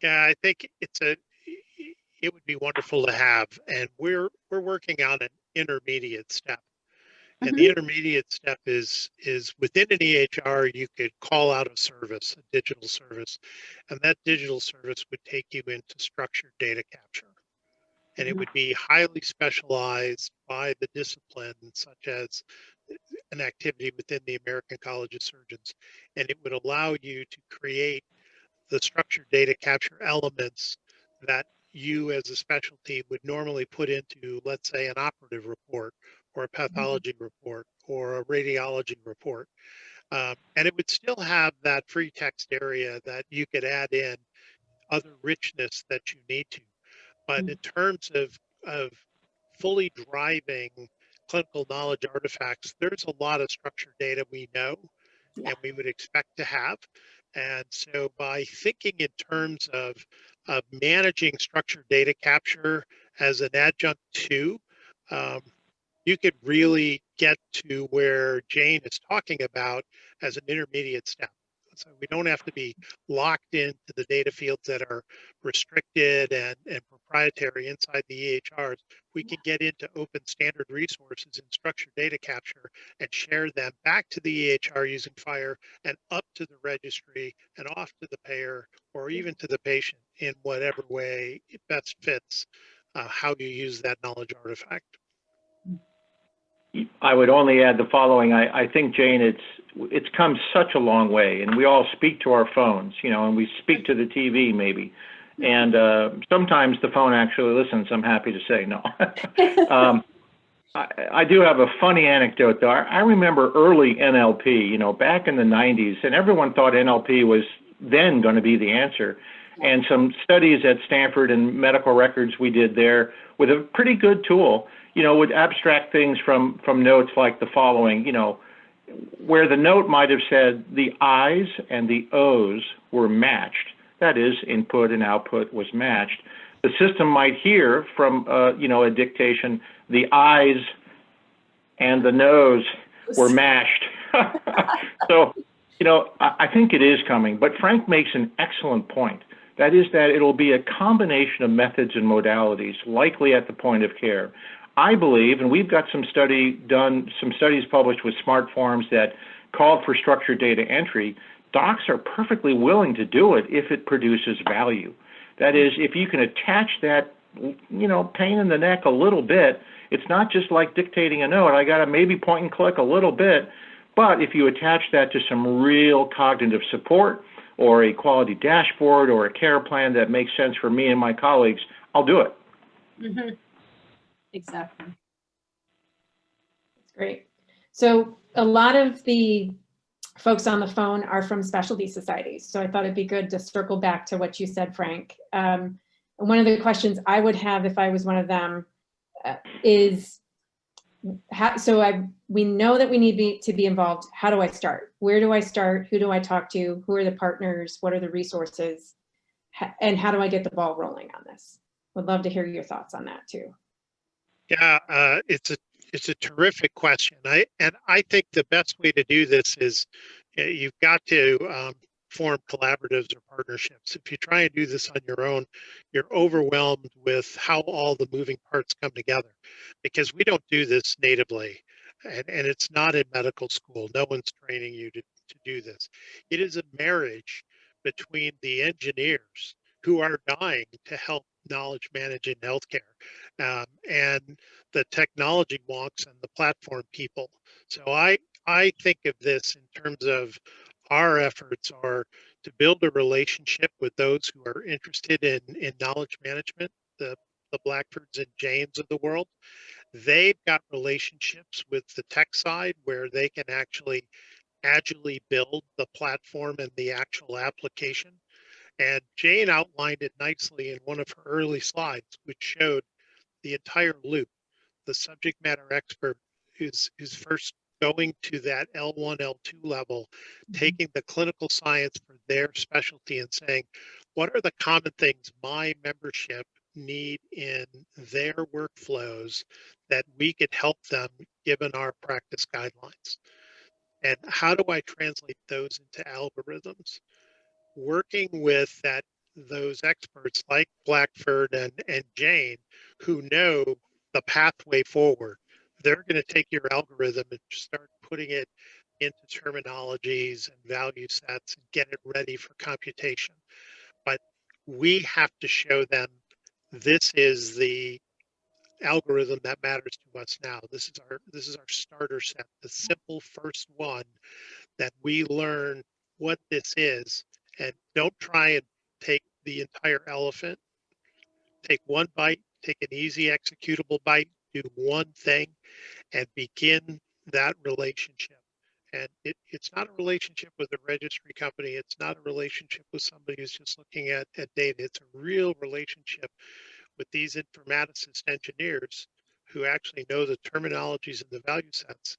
Yeah, I think it would be wonderful to have, and we're working on an intermediate step. And the intermediate step is within an EHR, you could call out a service, a digital service, and that digital service would take you into structured data capture. And it would be highly specialized by the discipline, such as an activity within the American College of Surgeons. And it would allow you to create the structured data capture elements that you as a specialty would normally put into, let's say, an operative report or a pathology report or a radiology report. And it would still have that free text area that you could add in other richness that you need to. But in terms of fully driving clinical knowledge artifacts, there's a lot of structured data we know and we would expect to have. And so by thinking in terms of managing structured data capture as an adjunct to, you could really get to where Jane is talking about as an intermediate step. So we don't have to be locked into the data fields that are restricted and proprietary inside the EHRs. We can get into open standard resources in structured data capture and share them back to the EHR using FHIR and up to the registry and off to the payer or even to the patient in whatever way it best fits how you use that knowledge artifact.
I would only add the following. I think, Jane, it's come such a long way, and we all speak to our phones, you know, and we speak to the TV maybe. And sometimes the phone actually listens, I'm happy to say. No. I do have a funny anecdote, though. I remember early NLP, you know, back in the 90s, and everyone thought NLP was then going to be the answer. And some studies at Stanford and medical records we did there with a pretty good tool, you know, would abstract things from notes like the following, you know, where the note might have said the I's and the O's were matched. That is, input and output was matched. The system might hear from, you know, a dictation, the I's and the No's were mashed. So, you know, I think it is coming, but Frank makes an excellent point. That is that it'll be a combination of methods and modalities, likely at the point of care. I believe, and we've got some studies published with smart forms that called for structured data entry. Docs are perfectly willing to do it if it produces value. That is, if you can attach that, you know, pain in the neck a little bit, it's not just like dictating a note. I got to maybe point and click a little bit, but if you attach that to some real cognitive support or a quality dashboard or a care plan that makes sense for me and my colleagues, I'll do it.
Mm-hmm. Exactly.
That's great. So a lot of the folks on the phone are from specialty societies. So I thought it'd be good to circle back to what you said, Frank. And one of the questions I would have if I was one of them is, we know that we need to be involved. How do I start? Where do I start? Who do I talk to? Who are the partners? What are the resources? And how do I get the ball rolling on this? Would love to hear your thoughts on that too.
Yeah, it's a terrific question. I think the best way to do this is you've got to form collaboratives or partnerships. If you try and do this on your own, you're overwhelmed with how all the moving parts come together, because we don't do this natively, and it's not in medical school. No one's training you to do this. It is a marriage between the engineers who are dying to help knowledge manage in healthcare, and the technology wonks and the platform people. So I think of this in terms of our efforts are to build a relationship with those who are interested in knowledge management, the Blackfords and Janes of the world. They've got relationships with the tech side where they can actually agilely build the platform and the actual application. And Jane outlined it nicely in one of her early slides, which showed the entire loop. The subject matter expert who's first going to that L1, L2 level, taking the clinical science for their specialty and saying, what are the common things my membership need in their workflows that we could help them given our practice guidelines? And how do I translate those into algorithms? Working with those experts like Blackford and Jane, who know the pathway forward. They're going to take your algorithm and start putting it into terminologies and value sets and get it ready for computation. But we have to show them this is the algorithm that matters to us now. This is our starter set, the simple first one that we learn what this is, and don't try and take the entire elephant. Take one bite, take an easy executable bite, do one thing, and begin that relationship. And it's not a relationship with a registry company. It's not a relationship with somebody who's just looking at data. It's a real relationship with these informaticist engineers who actually know the terminologies and the value sets.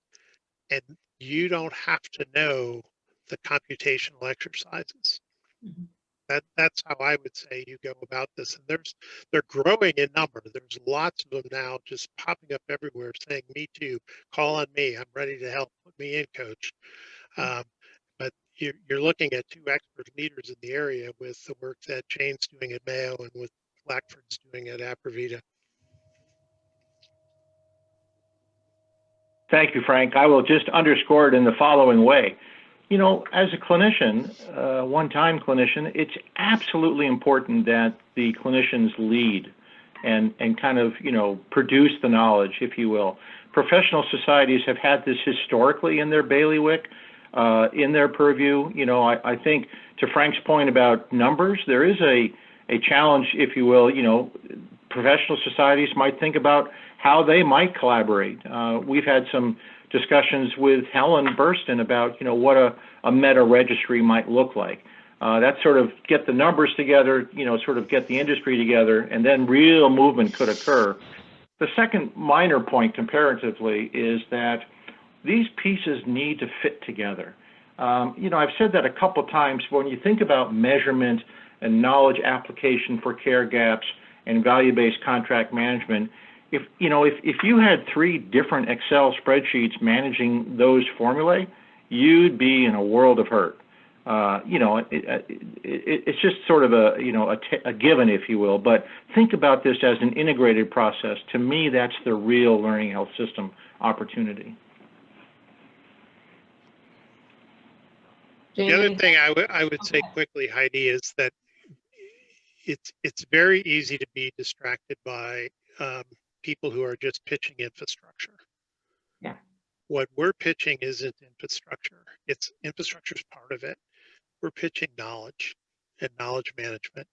And you don't have to know the computational exercises.
Mhm.
That's how I would say you go about this. And they're growing in number. There's lots of them now just popping up everywhere saying, me too, call on me. I'm ready to help. Put me in, coach. But you're looking at two expert leaders in the area with the work that Jane's doing at Mayo and with Blackford's doing at Aprovita.
Thank you, Frank. I will just underscore it in the following way. You know, as a clinician, one-time clinician, it's absolutely important that the clinicians lead and kind of, you know, produce the knowledge, if you will. Professional societies have had this historically in their bailiwick, in their purview. You know, I think to Frank's point about numbers, there is a challenge, if you will. You know, professional societies might think about how they might collaborate. We've had some discussions with Helen Burston about, you know, what a meta registry might look like. That sort of get the numbers together, you know, sort of get the industry together, and then real movement could occur. The second minor point comparatively is that these pieces need to fit together. You know, I've said that a couple times. When you think about measurement and knowledge application for care gaps and value-based contract management, if you had 3 different Excel spreadsheets managing those formulae, you'd be in a world of hurt. You know, it's just sort of a given, if you will. But think about this as an integrated process. To me, that's the real learning health system opportunity.
The other thing I would say quickly, Heidi, is that it's very easy to be distracted by people who are just pitching infrastructure.
Yeah.
What we're pitching isn't infrastructure. Infrastructure is part of it. We're pitching knowledge and knowledge management,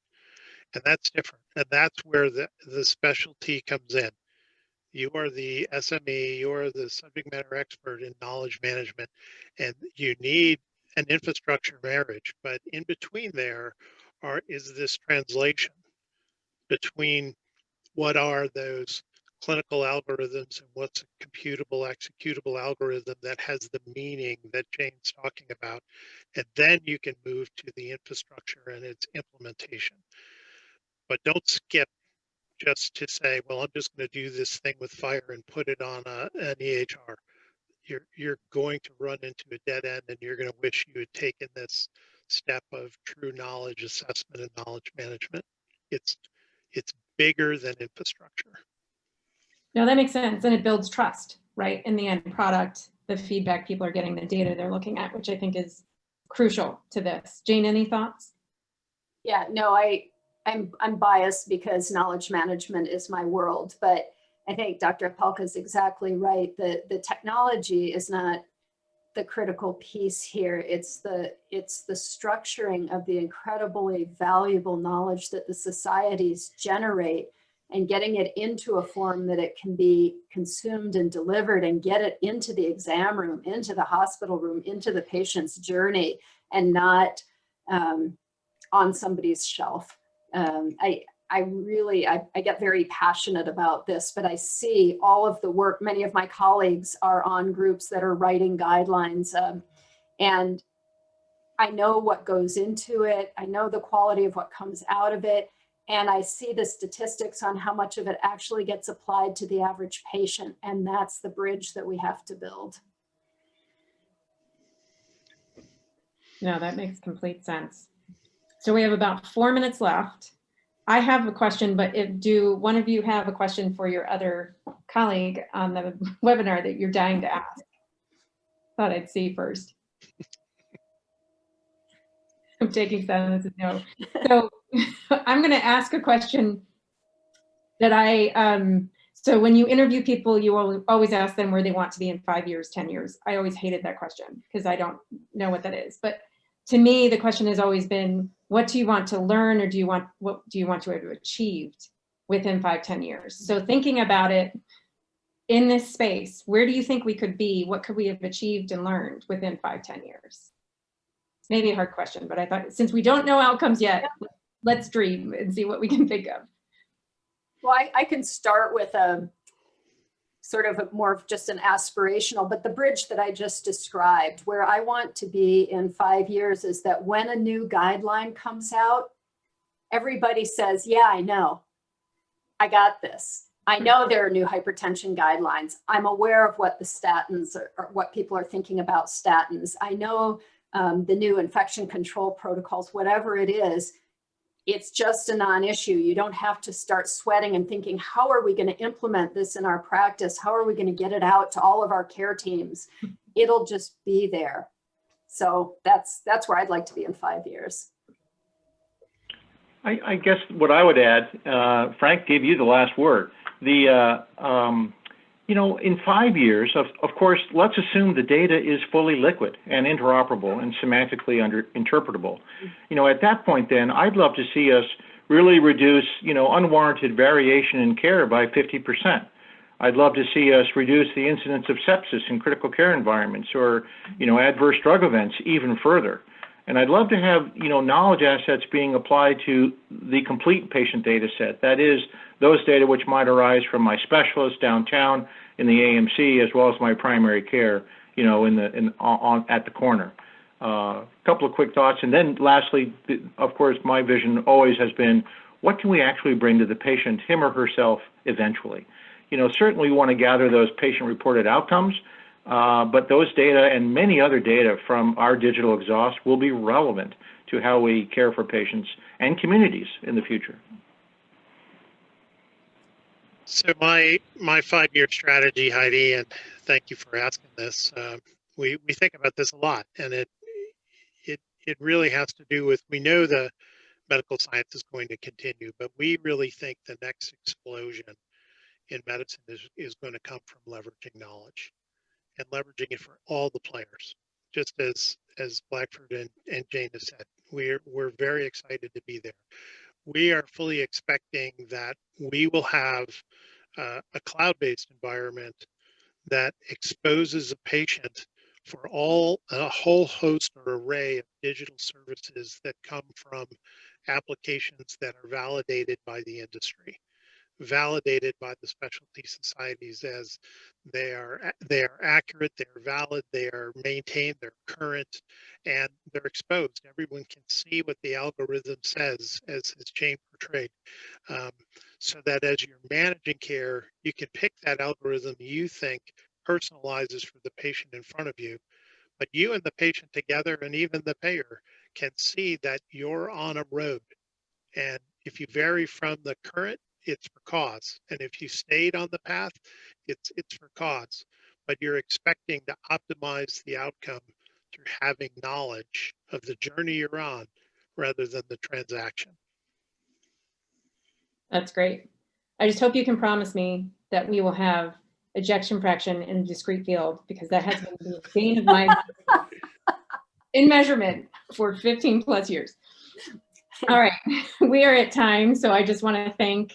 and that's different. And that's where the specialty comes in. You are the SME, you are the subject matter expert in knowledge management, and you need an infrastructure marriage. But in between there is this translation between what are those clinical algorithms and what's a computable, executable algorithm that has the meaning that Jane's talking about. And then you can move to the infrastructure and its implementation. But don't skip just to say, well, I'm just going to do this thing with FHIR and put it on an EHR. You're going to run into a dead end, and you're going to wish you had taken this step of true knowledge assessment and knowledge management. It's bigger than infrastructure.
No, that makes sense. And it builds trust, right? In the end product, the feedback people are getting, the data they're looking at, which I think is crucial to this. Jane, any thoughts?
Yeah, no, I'm biased because knowledge management is my world, but I think Dr. Opelka is exactly right. The technology is not the critical piece here. It's the structuring of the incredibly valuable knowledge that the societies generate and getting it into a form that it can be consumed and delivered and get it into the exam room, into the hospital room, into the patient's journey, and not on somebody's shelf. I get very passionate about this, but I see all of the work. Many of my colleagues are on groups that are writing guidelines, and I know what goes into it. I know the quality of what comes out of it. And I see the statistics on how much of it actually gets applied to the average patient. And that's the bridge that we have to build.
No, that makes complete sense. So we have about 4 minutes left. I have a question, but do one of you have a question for your other colleague on the webinar that you're dying to ask? Thought I'd see first. I'm taking silence as no. So I'm going to ask a question that so when you interview people, you always ask them where they want to be in 5 years, 10 years. I always hated that question because I don't know what that is. But to me, the question has always been, what do you want to learn, or what do you want to have achieved within 5, 10 years? So thinking about it in this space, where do you think we could be? What could we have achieved and learned within 5, 10 years? Maybe a hard question, but I thought since we don't know outcomes yet, let's dream and see what we can think of.
Well, I can start with a sort of more of just an aspirational, but the bridge that I just described, where I want to be in 5 years, is that when a new guideline comes out, everybody says, yeah, I know, I got this. I know there are new hypertension guidelines. I'm aware of what the statins or what people are thinking about statins. I know the new infection control protocols, whatever it is. It's just a non-issue. You don't have to start sweating and thinking, how are we going to implement this in our practice? How are we going to get it out to all of our care teams? It'll just be there. So that's where I'd like to be in 5 years.
I guess what I would add, Frank gave you the last word. In 5 years, of course, let's assume the data is fully liquid and interoperable and semantically interpretable. At that point, then I'd love to see us really reduce, unwarranted variation in care by 50%. I'd love to see us reduce the incidence of sepsis in critical care environments or, adverse drug events even further. And I'd love to have, knowledge assets being applied to the complete patient data set. That is, those data which might arise from my specialist downtown in the AMC, as well as my primary care, at the corner. A couple of quick thoughts. And then lastly, of course, my vision always has been, what can we actually bring to the patient, him or herself, eventually? Certainly we want to gather those patient-reported outcomes, but those data and many other data from our digital exhaust will be relevant to how we care for patients and communities in the future.
So my 5-year strategy, Heidi, and thank you for asking this. We think about this a lot, and it really has to do with, we know the medical science is going to continue, but we really think the next explosion in medicine is going to come from leveraging knowledge and leveraging it for all the players. Just as Blackford and Jane have said, we're very excited to be there. We are fully expecting that we will have a cloud-based environment that exposes a patient for a whole host or array of digital services that come from applications that are validated by the industry, validated by the specialty societies as they are accurate, they're valid, they are maintained, they're current, and they're exposed. Everyone can see what the algorithm says, as Jane portrayed, so that as you're managing care, you can pick that algorithm you think personalizes for the patient in front of you, but you and the patient together, and even the payer, can see that you're on a road. And if you vary from the current, it's for cause. And if you stayed on the path, it's for cause. But you're expecting to optimize the outcome through having knowledge of the journey you're on rather than the transaction.
That's great. I just hope you can promise me that we will have ejection fraction in a discrete field, because that has been the bane of my in measurement for 15 plus years. All right, we are at time, so I just want to thank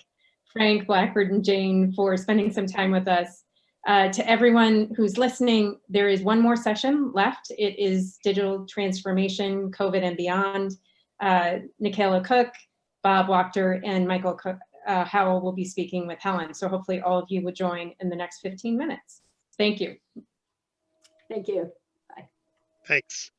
Frank, Blackford, and Jane for spending some time with us. To everyone who's listening, there is one more session left. It is Digital Transformation, COVID and Beyond. Nikayla Cook, Bob Wachter, and Michael Howell will be speaking with Helen. So hopefully all of you will join in the next 15 minutes. Thank you.
Thank you.
Thanks.